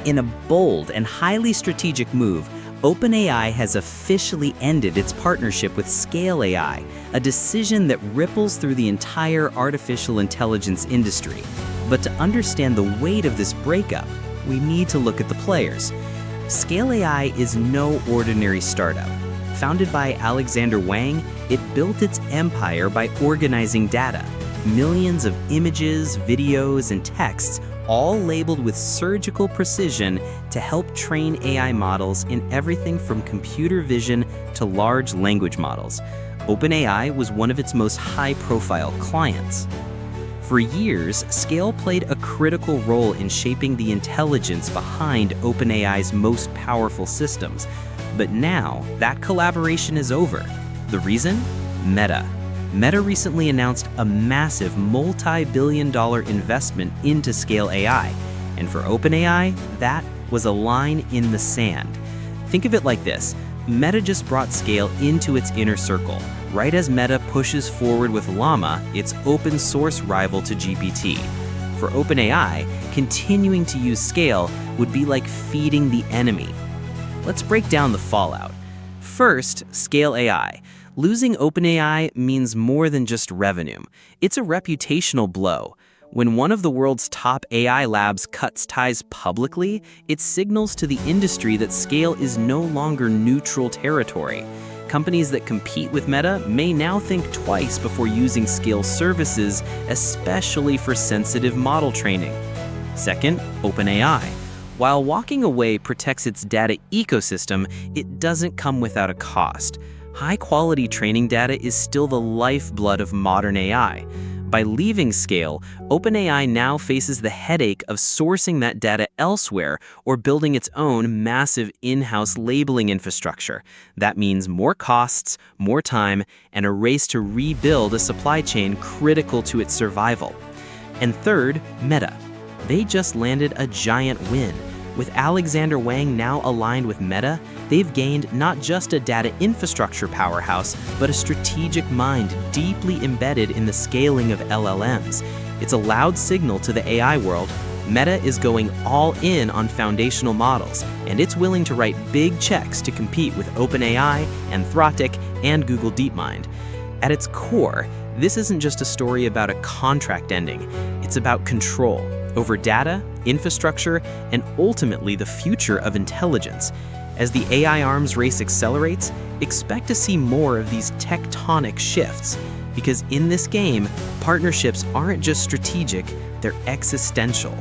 In a bold and highly strategic move, OpenAI has officially ended its partnership with Scale AI, a decision that ripples through the entire artificial intelligence industry. But to understand the weight of this breakup, we need to look at the players. Scale AI is no ordinary startup. Founded by Alexander Wang, it built its empire by organizing data. Millions of images, videos, and texts, all labeled with surgical precision to help train AI models in everything from computer vision to large language models. OpenAI was one of its most high-profile clients. For years, Scale played a critical role in shaping the intelligence behind OpenAI's most powerful systems. But now, that collaboration is over. The reason? Meta. Meta recently announced a massive multi-billion-dollar investment into Scale AI. And for OpenAI, that was a line in the sand. Think of it like this. Meta just brought Scale into its inner circle, right as Meta pushes forward with Llama, its open-source rival to GPT. For OpenAI, continuing to use Scale would be like feeding the enemy. Let's break down the fallout. First, Scale AI. Losing OpenAI means more than just revenue. It's a reputational blow. When one of the world's top AI labs cuts ties publicly, it signals to the industry that Scale is no longer neutral territory. Companies that compete with Meta may now think twice before using Scale services, especially for sensitive model training. Second, OpenAI. While walking away protects its data ecosystem, it doesn't come without a cost. High-quality training data is still the lifeblood of modern AI. By leaving Scale, OpenAI now faces the headache of sourcing that data elsewhere or building its own massive in-house labeling infrastructure. That means more costs, more time, and a race to rebuild a supply chain critical to its survival. And third, Meta. They just landed a giant win. With Alexander Wang now aligned with Meta, they've gained not just a data infrastructure powerhouse, but a strategic mind deeply embedded in the scaling of LLMs. It's a loud signal to the AI world. Meta is going all in on foundational models, and it's willing to write big checks to compete with OpenAI, Anthropic, and Google DeepMind. At its core, this isn't just a story about a contract ending. It's about control over data, infrastructure, and ultimately the future of intelligence. As the AI arms race accelerates, expect to see more of these tectonic shifts. Because in this game, partnerships aren't just strategic, they're existential.